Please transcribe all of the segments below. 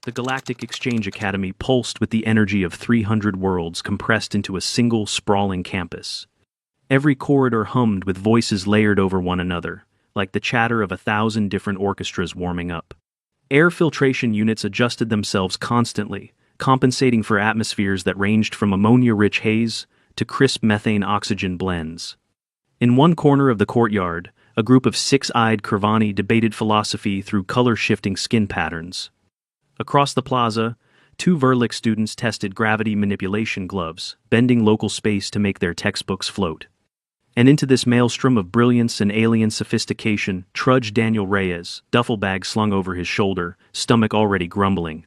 The Galactic Exchange Academy pulsed with the energy of 300 worlds compressed into a single sprawling campus. Every corridor hummed with voices layered over one another, like the chatter of 1,000 different orchestras warming up. Air filtration units adjusted themselves constantly, compensating for atmospheres that ranged from ammonia-rich haze to crisp methane-oxygen blends. In one corner of the courtyard, a group of six-eyed Kurvani debated philosophy through color-shifting skin patterns. Across the plaza, two Verlick students tested gravity manipulation gloves, bending local space to make their textbooks float. And into this maelstrom of brilliance and alien sophistication trudged Daniel Reyes, duffel bag slung over his shoulder, stomach already grumbling.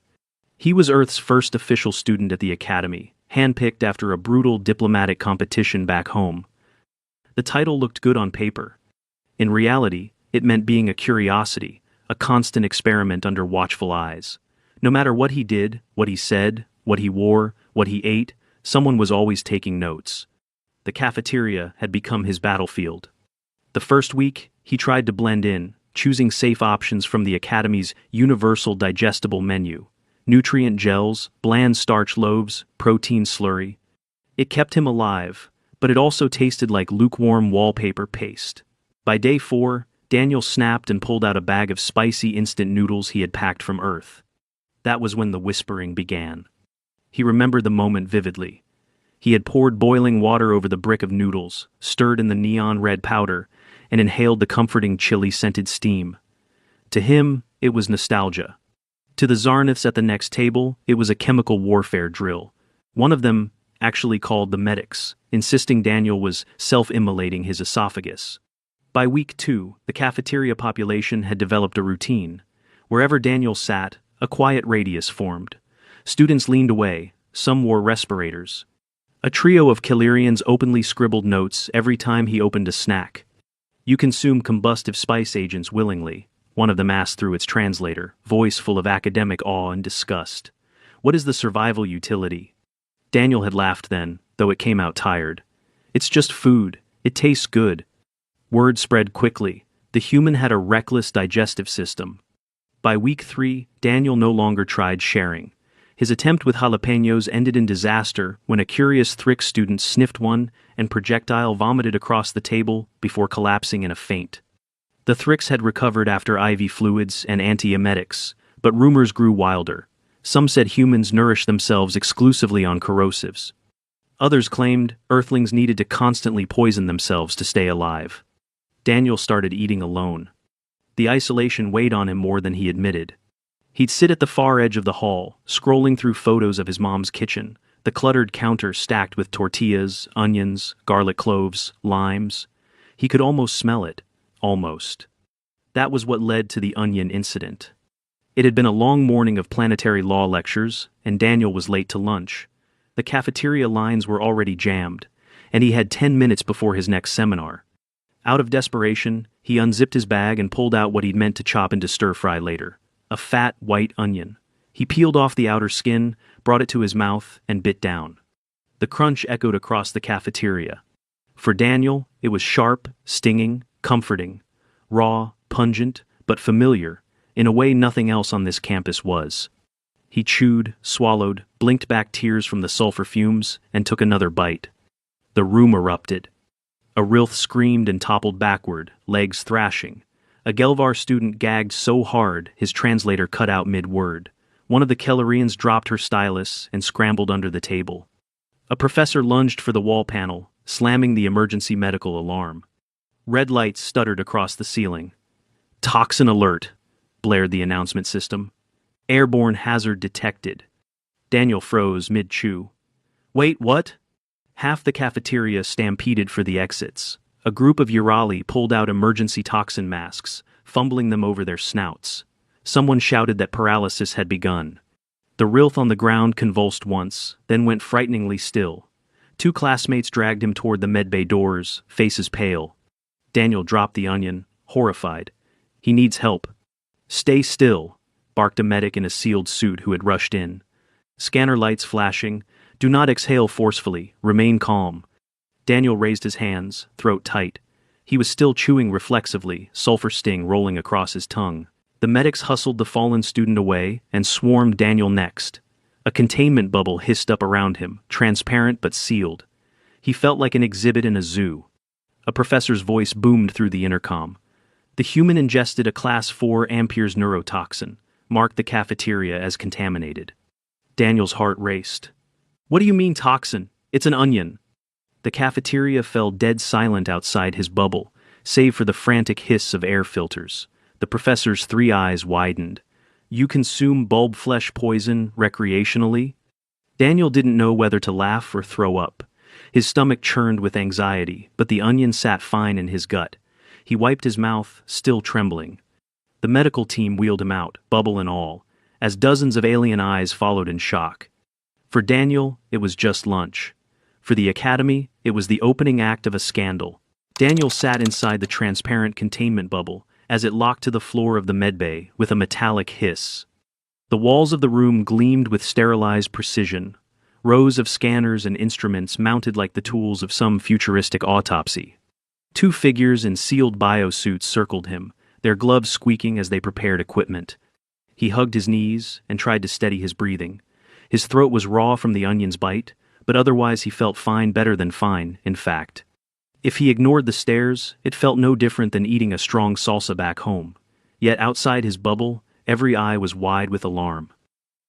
He was Earth's first official student at the academy, handpicked after a brutal diplomatic competition back home. The title looked good on paper. In reality, it meant being a curiosity, a constant experiment under watchful eyes. No matter what he did, what he said, what he wore, what he ate, someone was always taking notes. The cafeteria had become his battlefield. The first week, he tried to blend in, choosing safe options from the Academy's universal digestible menu. Nutrient gels, bland starch loaves, protein slurry. It kept him alive, but it also tasted like lukewarm wallpaper paste. By day 4, Daniel snapped and pulled out a bag of spicy instant noodles he had packed from Earth. That was when the whispering began. He remembered the moment vividly. He had poured boiling water over the brick of noodles, stirred in the neon red powder, and inhaled the comforting chili-scented steam. To him, it was nostalgia. To the Zarniths at the next table, it was a chemical warfare drill. One of them actually called the medics, insisting Daniel was self-immolating his esophagus. By week 2, the cafeteria population had developed a routine. Wherever Daniel sat, a quiet radius formed. Students leaned away, some wore respirators. A trio of Killyrians openly scribbled notes every time he opened a snack. "You consume combustive spice agents willingly," one of them asked through its translator, voice full of academic awe and disgust. "What is the survival utility?" Daniel had laughed then, though it came out tired. "It's just food. It tastes good." Word spread quickly. The human had a reckless digestive system. By week 3, Daniel no longer tried sharing. His attempt with jalapenos ended in disaster when a curious Thrick student sniffed one and projectile vomited across the table before collapsing in a faint. The Thricks had recovered after IV fluids and antiemetics, but rumors grew wilder. Some said humans nourished themselves exclusively on corrosives. Others claimed Earthlings needed to constantly poison themselves to stay alive. Daniel started eating alone. The isolation weighed on him more than he admitted. He'd sit at the far edge of the hall, scrolling through photos of his mom's kitchen, the cluttered counter stacked with tortillas, onions, garlic cloves, limes. He could almost smell it. Almost. That was what led to the onion incident. It had been a long morning of planetary law lectures, and Daniel was late to lunch. The cafeteria lines were already jammed, and he had 10 minutes before his next seminar. Out of desperation, he unzipped his bag and pulled out what he'd meant to chop into stir-fry later. A fat, white onion. He peeled off the outer skin, brought it to his mouth, and bit down. The crunch echoed across the cafeteria. For Daniel, it was sharp, stinging, comforting, raw, pungent, but familiar, in a way nothing else on this campus was. He chewed, swallowed, blinked back tears from the sulfur fumes, and took another bite. The room erupted. A Rilth screamed and toppled backward, legs thrashing. A Gelvar student gagged so hard his translator cut out mid-word. One of the Kellerians dropped her stylus and scrambled under the table. A professor lunged for the wall panel, slamming the emergency medical alarm. Red lights stuttered across the ceiling. "Toxin alert," blared the announcement system. "Airborne hazard detected." Daniel froze mid-chew. "Wait, what?" Half the cafeteria stampeded for the exits. A group of Urali pulled out emergency toxin masks, fumbling them over their snouts. Someone shouted that paralysis had begun. The Rilth on the ground convulsed once, then went frighteningly still. Two classmates dragged him toward the medbay doors, faces pale. Daniel dropped the onion, horrified. "He needs help." "Stay still," barked a medic in a sealed suit who had rushed in. Scanner lights flashing. "Do not exhale forcefully. Remain calm." Daniel raised his hands, throat tight. He was still chewing reflexively, sulfur sting rolling across his tongue. The medics hustled the fallen student away and swarmed Daniel next. A containment bubble hissed up around him, transparent but sealed. He felt like an exhibit in a zoo. A professor's voice boomed through the intercom. The human ingested a class 4 amperes neurotoxin, marked the cafeteria as contaminated. Daniel's heart raced. What do you mean toxin? It's an onion. The cafeteria fell dead silent outside his bubble, save for the frantic hiss of air filters. The professor's 3 eyes widened. You consume bulb flesh poison recreationally? Daniel didn't know whether to laugh or throw up. His stomach churned with anxiety, but the onion sat fine in his gut. He wiped his mouth, still trembling. The medical team wheeled him out, bubble and all, as dozens of alien eyes followed in shock. For Daniel, it was just lunch. For the academy, it was the opening act of a scandal. Daniel sat inside the transparent containment bubble as it locked to the floor of the medbay with a metallic hiss. The walls of the room gleamed with sterilized precision, rows of scanners and instruments mounted like the tools of some futuristic autopsy. 2 figures in sealed biosuits circled him, their gloves squeaking as they prepared equipment. He hugged his knees and tried to steady his breathing. His throat was raw from the onion's bite, but otherwise he felt fine, better than fine, in fact. If he ignored the stares, it felt no different than eating a strong salsa back home. Yet outside his bubble, every eye was wide with alarm.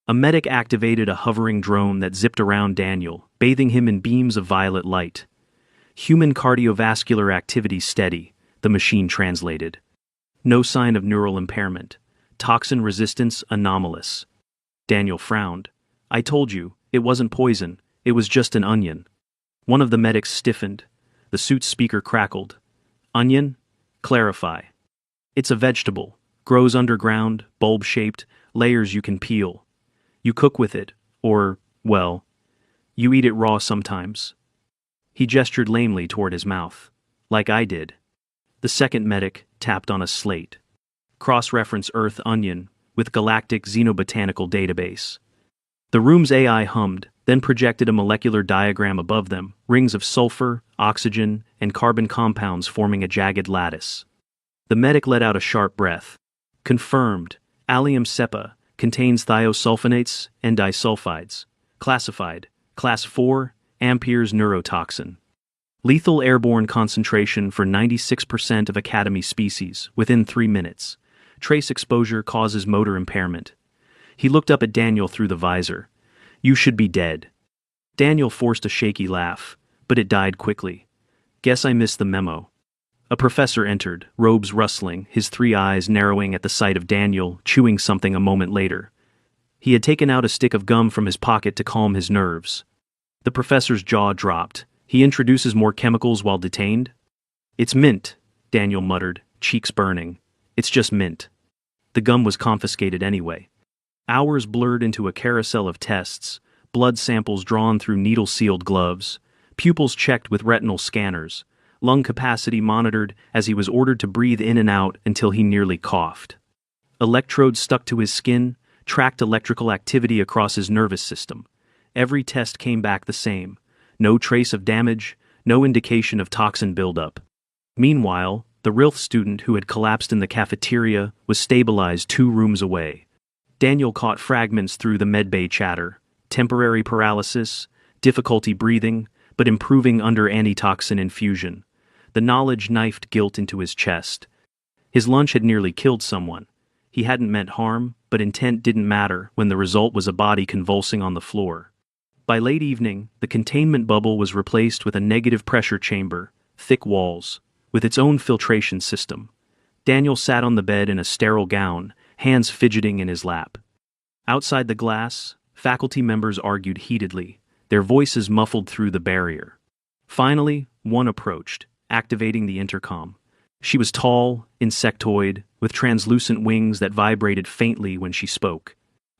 A medic activated a hovering drone that zipped around Daniel, bathing him in beams of violet light. Human cardiovascular activity steady, the machine translated. No sign of neural impairment. Toxin resistance anomalous. Daniel frowned. I told you, it wasn't poison, it was just an onion. One of the medics stiffened. The suit's speaker crackled. Onion? Clarify. It's a vegetable. Grows underground, bulb-shaped, layers you can peel. You cook with it, or, well, you eat it raw sometimes. He gestured lamely toward his mouth. Like I did. The second medic tapped on a slate. Cross-reference Earth onion with Galactic Xenobotanical Database. The room's AI hummed, then projected a molecular diagram above them, rings of sulfur, oxygen, and carbon compounds forming a jagged lattice. The medic let out a sharp breath. Confirmed. Allium cepa contains thiosulfonates and disulfides. Classified. Class 4, amperes neurotoxin. Lethal airborne concentration for 96% of Academy species, within 3 minutes. Trace exposure causes motor impairment. He looked up at Daniel through the visor. You should be dead. Daniel forced a shaky laugh, but it died quickly. Guess I missed the memo. A professor entered, robes rustling, his 3 eyes narrowing at the sight of Daniel, chewing something a moment later. He had taken out a stick of gum from his pocket to calm his nerves. The professor's jaw dropped. He introduces more chemicals while detained? It's mint, Daniel muttered, cheeks burning. It's just mint. The gum was confiscated anyway. Hours blurred into a carousel of tests, blood samples drawn through needle-sealed gloves, pupils checked with retinal scanners, lung capacity monitored as he was ordered to breathe in and out until he nearly coughed. Electrodes stuck to his skin, tracked electrical activity across his nervous system. Every test came back the same. No trace of damage, no indication of toxin buildup. Meanwhile, the RILF student who had collapsed in the cafeteria was stabilized 2 rooms away. Daniel caught fragments through the medbay chatter. Temporary paralysis, difficulty breathing, but improving under antitoxin infusion. The knowledge knifed guilt into his chest. His lunch had nearly killed someone. He hadn't meant harm, but intent didn't matter when the result was a body convulsing on the floor. By late evening, the containment bubble was replaced with a negative pressure chamber, thick walls, with its own filtration system. Daniel sat on the bed in a sterile gown, hands fidgeting in his lap. Outside the glass, faculty members argued heatedly, their voices muffled through the barrier. Finally, one approached, activating the intercom. She was tall, insectoid, with translucent wings that vibrated faintly when she spoke.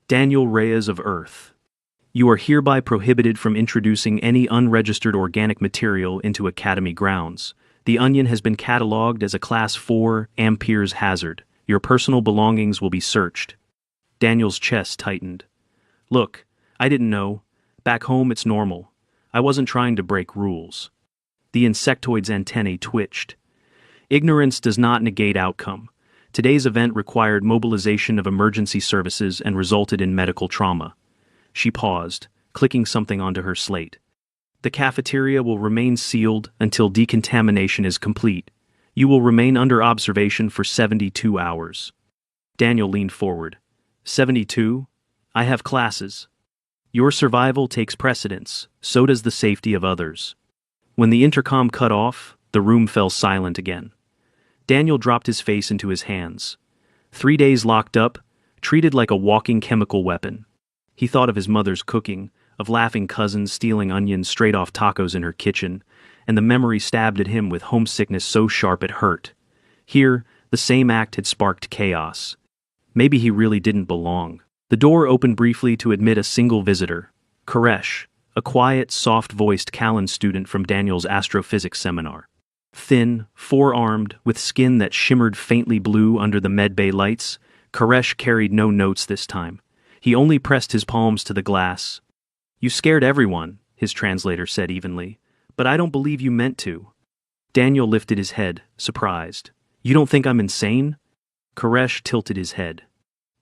Daniel Reyes of Earth. You are hereby prohibited from introducing any unregistered organic material into Academy grounds. The onion has been catalogued as a Class 4 amperes hazard. Your personal belongings will be searched. Daniel's chest tightened. Look, I didn't know. Back home it's normal. I wasn't trying to break rules. The insectoid's antennae twitched. Ignorance does not negate outcome. Today's event required mobilization of emergency services and resulted in medical trauma. She paused, clicking something onto her slate. The cafeteria will remain sealed until decontamination is complete. You will remain under observation for 72 hours. Daniel leaned forward. 72? I have classes. Your survival takes precedence, so does the safety of others. When the intercom cut off, the room fell silent again. Daniel dropped his face into his hands. 3 days locked up, treated like a walking chemical weapon. He thought of his mother's cooking, of laughing cousins stealing onions straight off tacos in her kitchen, and the memory stabbed at him with homesickness so sharp it hurt. Here, the same act had sparked chaos. Maybe he really didn't belong. The door opened briefly to admit a single visitor, Koresh, a quiet, soft-voiced Callan student from Daniel's astrophysics seminar. Thin, four-armed, with skin that shimmered faintly blue under the medbay lights, Koresh carried no notes this time. He only pressed his palms to the glass. You scared everyone, his translator said evenly, but I don't believe you meant to. Daniel lifted his head, surprised. You don't think I'm insane? Koresh tilted his head.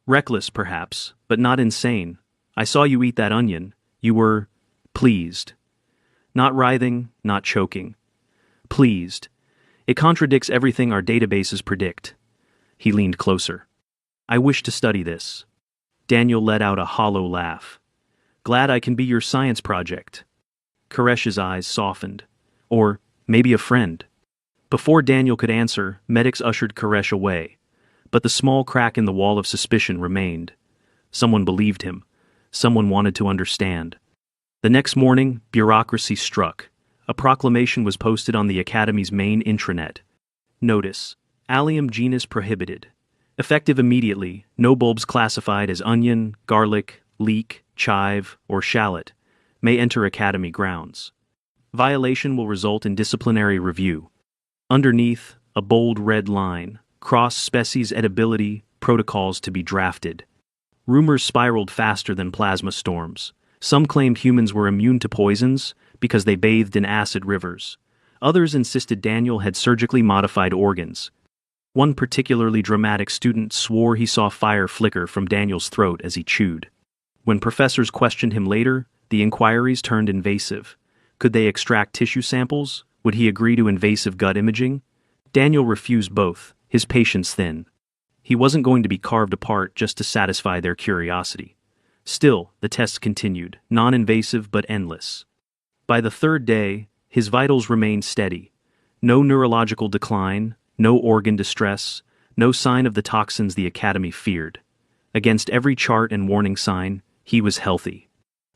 Reckless, perhaps, but not insane. I saw you eat that onion. You were pleased. Not writhing, not choking. Pleased. It contradicts everything our databases predict. He leaned closer. I wish to study this. Daniel let out a hollow laugh. Glad I can be your science project. Koresh's eyes softened. Or maybe a friend. Before Daniel could answer, medics ushered Koresh away. But the small crack in the wall of suspicion remained. Someone believed him. Someone wanted to understand. The next morning, bureaucracy struck. A proclamation was posted on the Academy's main intranet. Notice: Allium genus prohibited. Effective immediately, no bulbs classified as onion, garlic, leek, chive, or shallot may enter Academy grounds. Violation will result in disciplinary review. Underneath, a bold red line, cross-species edibility, protocols to be drafted. Rumors spiraled faster than plasma storms. Some claimed humans were immune to poisons because they bathed in acid rivers. Others insisted Daniel had surgically modified organs. One particularly dramatic student swore he saw fire flicker from Daniel's throat as he chewed. When professors questioned him later, the inquiries turned invasive. Could they extract tissue samples? Would he agree to invasive gut imaging? Daniel refused both, his patience thin. He wasn't going to be carved apart just to satisfy their curiosity. Still, the tests continued, non-invasive but endless. By the third day, his vitals remained steady. No neurological decline, no organ distress, no sign of the toxins the Academy feared. Against every chart and warning sign, he was healthy.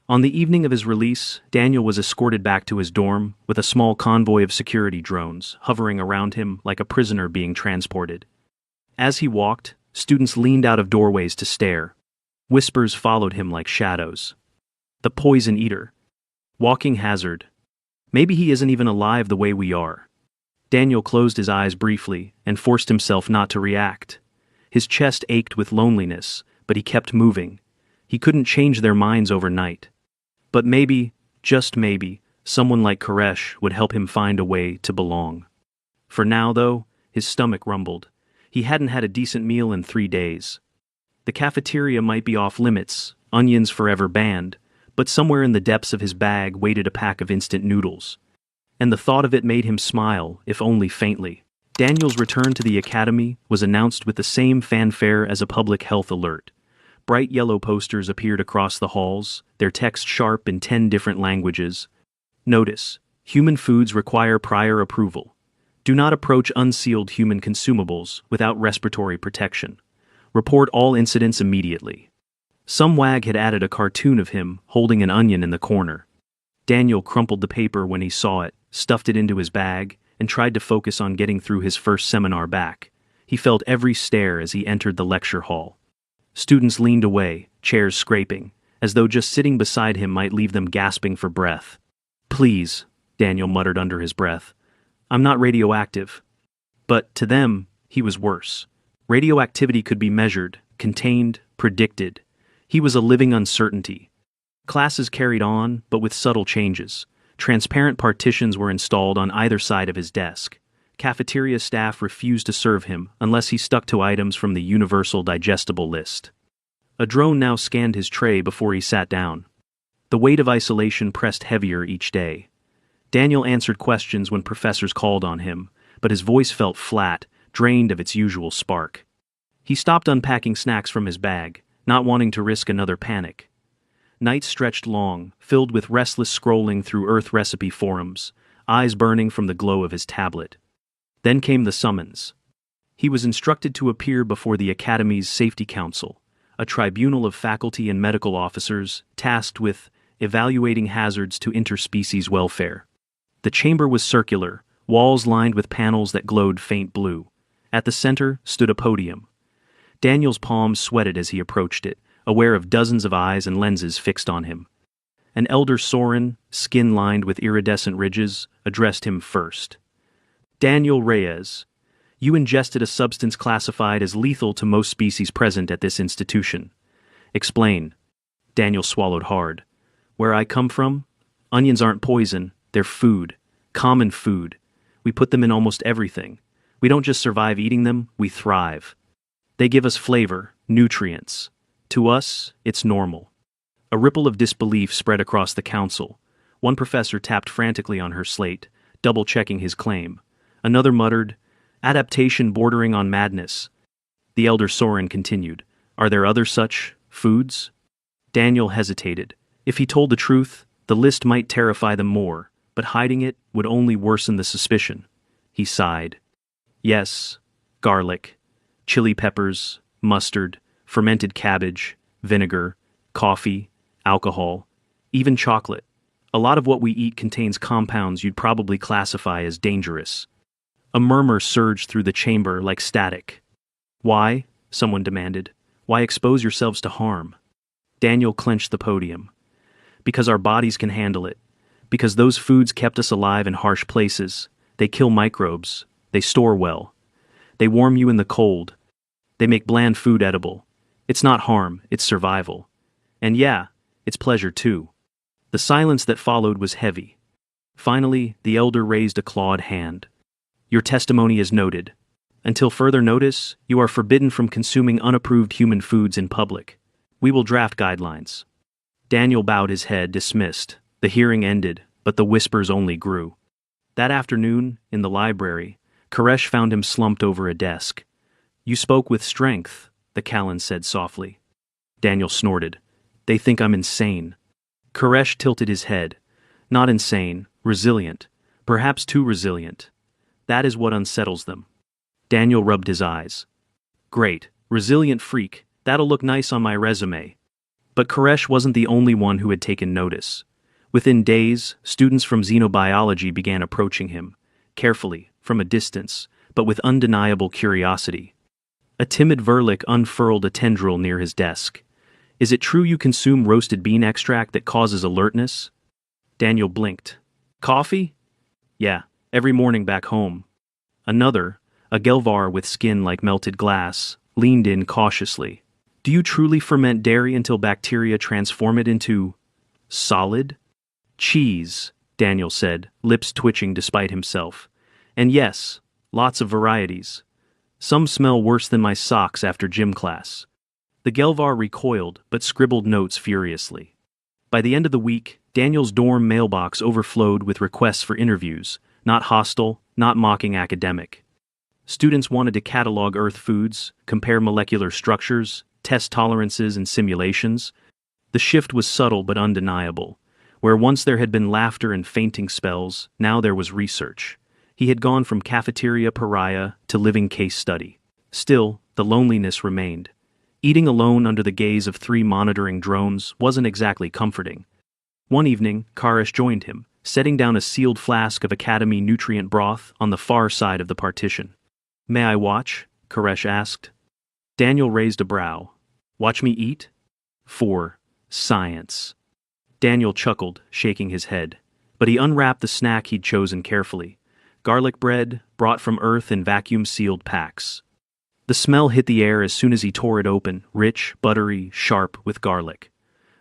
On the evening of his release, Daniel was escorted back to his dorm with a small convoy of security drones hovering around him like a prisoner being transported. As he walked, students leaned out of doorways to stare. Whispers followed him like shadows. The poison eater. Walking hazard. Maybe he isn't even alive the way we are. Daniel closed his eyes briefly and forced himself not to react. His chest ached with loneliness, but he kept moving. He couldn't change their minds overnight. But maybe, just maybe, someone like Koresh would help him find a way to belong. For now, though, his stomach rumbled. He hadn't had a decent meal in 3 days. The cafeteria might be off limits, onions forever banned, but somewhere in the depths of his bag waited a pack of instant noodles. And the thought of it made him smile, if only faintly. Daniel's return to the Academy was announced with the same fanfare as a public health alert. Bright yellow posters appeared across the halls, their text sharp in 10 different languages. Notice: human foods require prior approval. Do not approach unsealed human consumables without respiratory protection. Report all incidents immediately. Some wag had added a cartoon of him holding an onion in the corner. Daniel crumpled the paper when he saw it, stuffed it into his bag, and tried to focus on getting through his first seminar back. He felt every stare as he entered the lecture hall. Students leaned away, chairs scraping, as though just sitting beside him might leave them gasping for breath. Please, Daniel muttered under his breath. I'm not radioactive. But to them, he was worse. Radioactivity could be measured, contained, predicted. He was a living uncertainty. Classes carried on, but with subtle changes. Transparent partitions were installed on either side of his desk. cafeteria staff refused to serve him unless he stuck to items from the universal digestible list. A drone now scanned his tray before he sat down. The weight of isolation pressed heavier each day. Daniel answered questions when professors called on him, but his voice felt flat, drained of its usual spark. He stopped unpacking snacks from his bag, not wanting to risk another panic. Nights stretched long, filled with restless scrolling through Earth recipe forums, eyes burning from the glow of his tablet. Then came the summons. He was instructed to appear before the Academy's Safety Council, a tribunal of faculty and medical officers tasked with evaluating hazards to interspecies welfare. The chamber was circular, walls lined with panels that glowed faint blue. At the center stood a podium. Daniel's palms sweated as he approached it, aware of dozens of eyes and lenses fixed on him. An elder Soren, skin lined with iridescent ridges, addressed him first. Daniel Reyes, you ingested a substance classified as lethal to most species present at this institution. Explain. Daniel swallowed hard. Where I come from? Onions aren't poison, they're food. Common food. We put them in almost everything. We don't just survive eating them, we thrive. They give us flavor, nutrients. To us, it's normal. A ripple of disbelief spread across the council. One professor tapped frantically on her slate, double-checking his claim. Another muttered, adaptation bordering on madness. The elder Soren continued, are there other such foods? Daniel hesitated. If he told the truth, the list might terrify them more, but hiding it would only worsen the suspicion. He sighed. Yes, garlic, chili peppers, mustard, fermented cabbage, vinegar, coffee, alcohol, even chocolate. A lot of what we eat contains compounds you'd probably classify as dangerous. A murmur surged through the chamber like static. Why? Someone demanded. Why expose yourselves to harm? Daniel clenched the podium. Because our bodies can handle it. Because those foods kept us alive in harsh places. They kill microbes. They store well. They warm you in the cold. They make bland food edible. It's not harm, it's survival. And yeah, it's pleasure too. The silence that followed was heavy. Finally, the elder raised a clawed hand. Your testimony is noted. Until further notice, you are forbidden from consuming unapproved human foods in public. We will draft guidelines. Daniel bowed his head, dismissed. The hearing ended, but the whispers only grew. That afternoon, in the library, Koresh found him slumped over a desk. You spoke with strength, the Callan said softly. Daniel snorted. They think I'm insane. Koresh tilted his head. Not insane, resilient. Perhaps too resilient. That is what unsettles them. Daniel rubbed his eyes. Great, resilient freak, that'll look nice on my resume. But Koresh wasn't the only one who had taken notice. Within days, students from xenobiology began approaching him, carefully, from a distance, but with undeniable curiosity. A timid Verlick unfurled a tendril near his desk. Is it true you consume roasted bean extract that causes alertness? Daniel blinked. Coffee? Yeah, every morning back home. Another, a Gelvar with skin like melted glass, leaned in cautiously. Do you truly ferment dairy until bacteria transform it into solid? Cheese, Daniel said, lips twitching despite himself. And yes, lots of varieties. Some smell worse than my socks after gym class. The Gelvar recoiled, but scribbled notes furiously. By the end of the week, Daniel's dorm mailbox overflowed with requests for interviews, not hostile, not mocking academic. Students wanted to catalog Earth foods, compare molecular structures, test tolerances and simulations. The shift was subtle but undeniable. Where once there had been laughter and fainting spells, now there was research. He had gone from cafeteria pariah to living case study. Still, the loneliness remained. Eating alone under the gaze of 3 monitoring drones wasn't exactly comforting. One evening, Koresh joined him, setting down a sealed flask of Academy nutrient broth on the far side of the partition. May I watch? Koresh asked. Daniel raised a brow. Watch me eat? For science. Daniel chuckled, shaking his head. But he unwrapped the snack he'd chosen carefully. Garlic bread, brought from Earth in vacuum-sealed packs. The smell hit the air as soon as he tore it open, rich, buttery, sharp, with garlic.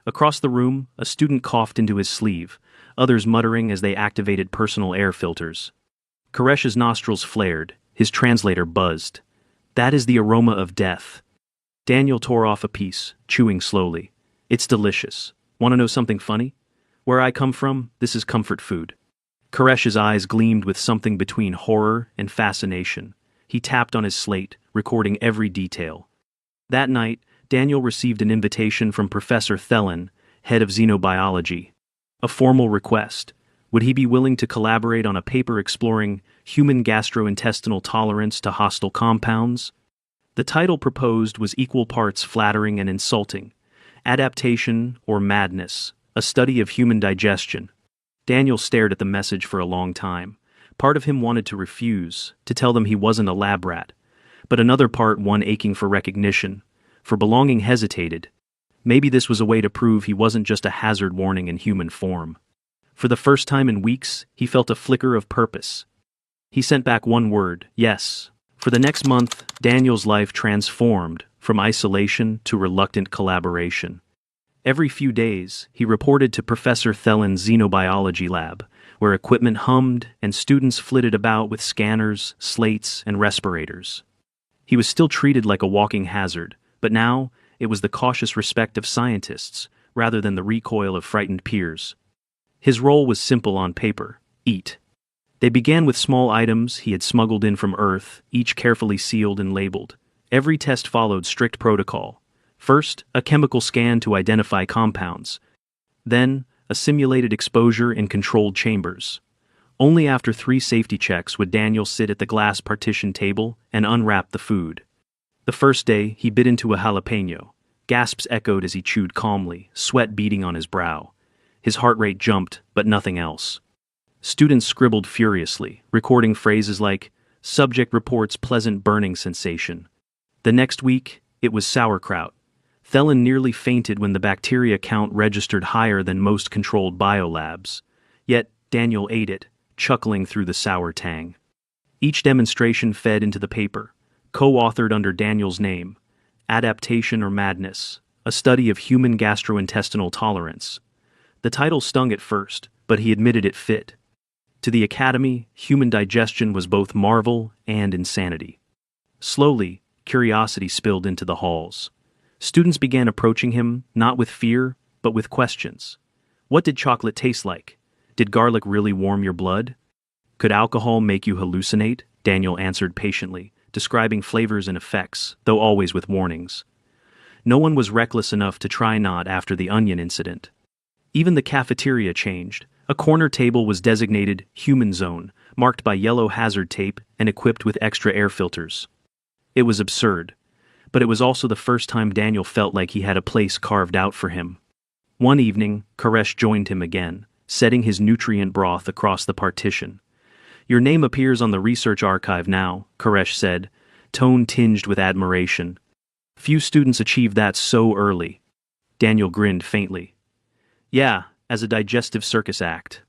Across the room, a student coughed into his sleeve, others muttering as they activated personal air filters. Koresh's nostrils flared, his translator buzzed. That is the aroma of death. Daniel tore off a piece, chewing slowly. It's delicious. Want to know something funny? Where I come from, this is comfort food. Koresh's eyes gleamed with something between horror and fascination. He tapped on his slate, recording every detail. That night, Daniel received an invitation from Professor Thelen, head of xenobiology. A formal request. Would he be willing to collaborate on a paper exploring human gastrointestinal tolerance to hostile compounds? The title proposed was equal parts flattering and insulting. Adaptation or Madness, a study of human digestion. Daniel stared at the message for a long time. Part of him wanted to refuse, to tell them he wasn't a lab rat. But another part, one aching for recognition, for belonging, hesitated. Maybe this was a way to prove he wasn't just a hazard warning in human form. For the first time in weeks, he felt a flicker of purpose. He sent back one word, yes. For the next month, Daniel's life transformed from isolation to reluctant collaboration. Every few days, he reported to Professor Thelen's xenobiology lab, where equipment hummed and students flitted about with scanners, slates, and respirators. He was still treated like a walking hazard, but now it was the cautious respect of scientists, rather than the recoil of frightened peers. His role was simple on paper: eat. They began with small items he had smuggled in from Earth, each carefully sealed and labeled. Every test followed strict protocol. First, a chemical scan to identify compounds. Then, a simulated exposure in controlled chambers. Only after 3 safety checks would Daniel sit at the glass partition table and unwrap the food. The first day, he bit into a jalapeno. Gasps echoed as he chewed calmly, sweat beading on his brow. His heart rate jumped, but nothing else. Students scribbled furiously, recording phrases like, "Subject reports pleasant burning sensation." The next week, it was sauerkraut. Thelen nearly fainted when the bacteria count registered higher than most controlled biolabs. Yet, Daniel ate it, chuckling through the sour tang. Each demonstration fed into the paper, co-authored under Daniel's name, Adaptation or Madness, a study of human gastrointestinal tolerance. The title stung at first, but he admitted it fit. To the Academy, human digestion was both marvel and insanity. Slowly, curiosity spilled into the halls. Students began approaching him, not with fear, but with questions. What did chocolate taste like? Did garlic really warm your blood? Could alcohol make you hallucinate? Daniel answered patiently, describing flavors and effects, though always with warnings. No one was reckless enough to try not after the onion incident. Even the cafeteria changed. A corner table was designated Human Zone, marked by yellow hazard tape and equipped with extra air filters. It was absurd, but it was also the first time Daniel felt like he had a place carved out for him. One evening, Koresh joined him again, setting his nutrient broth across the partition. "Your name appears on the research archive now," Koresh said, tone tinged with admiration. "Few students achieve that so early." Daniel grinned faintly. "Yeah, as a digestive circus act.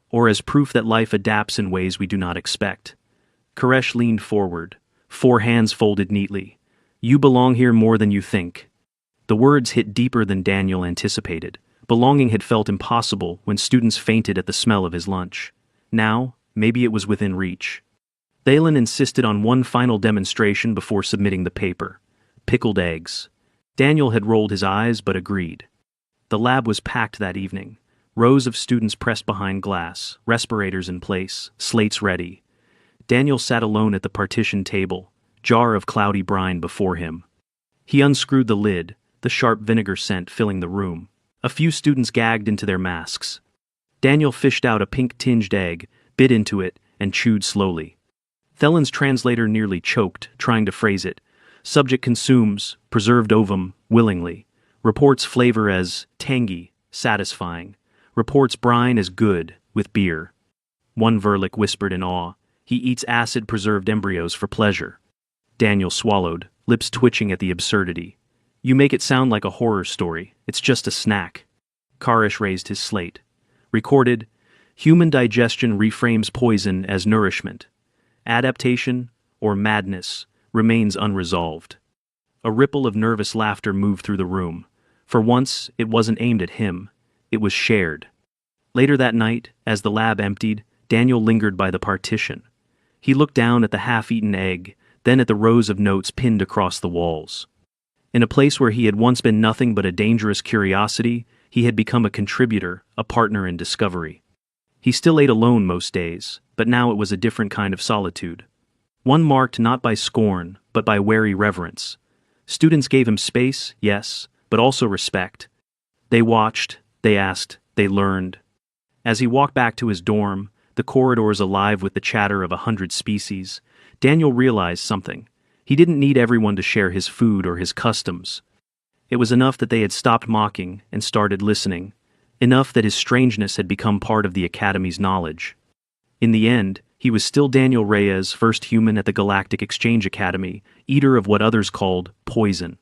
Or as proof that life adapts in ways we do not expect." Koresh leaned forward, 4 hands folded neatly. "You belong here more than you think." The words hit deeper than Daniel anticipated. Belonging had felt impossible when students fainted at the smell of his lunch. Now, maybe it was within reach. Thalen insisted on one final demonstration before submitting the paper: pickled eggs. Daniel had rolled his eyes but agreed. The lab was packed that evening. Rows of students pressed behind glass, respirators in place, slates ready. Daniel sat alone at the partition table, jar of cloudy brine before him. He unscrewed the lid, the sharp vinegar scent filling the room. A few students gagged into their masks. Daniel fished out a pink-tinged egg, bit into it, and chewed slowly. Thelen's translator nearly choked, trying to phrase it. Subject consumes, preserved ovum, willingly. Reports flavor as tangy, satisfying. Reports brine as good, with beer. One Verlick whispered in awe. He eats acid-preserved embryos for pleasure. Daniel swallowed, lips twitching at the absurdity. You make it sound like a horror story. It's just a snack. Karish raised his slate. Recorded, human digestion reframes poison as nourishment. Adaptation, or madness, remains unresolved. A ripple of nervous laughter moved through the room. For once, it wasn't aimed at him. It was shared. Later that night, as the lab emptied, Daniel lingered by the partition. He looked down at the half-eaten egg, then at the rows of notes pinned across the walls. In a place where he had once been nothing but a dangerous curiosity, he had become a contributor, a partner in discovery. He still ate alone most days, but now it was a different kind of solitude. One marked not by scorn, but by wary reverence. Students gave him space, yes, but also respect. They watched, they asked, they learned. As he walked back to his dorm, the corridors alive with the chatter of 100 species, Daniel realized something. He didn't need everyone to share his food or his customs. It was enough that they had stopped mocking and started listening, enough that his strangeness had become part of the Academy's knowledge. In the end, he was still Daniel Reyes, first human at the Galactic Exchange Academy, eater of what others called poison.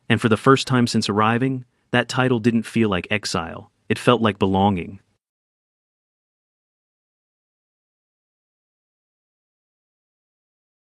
And for the first time since arriving, that title didn't feel like exile, it felt like belonging.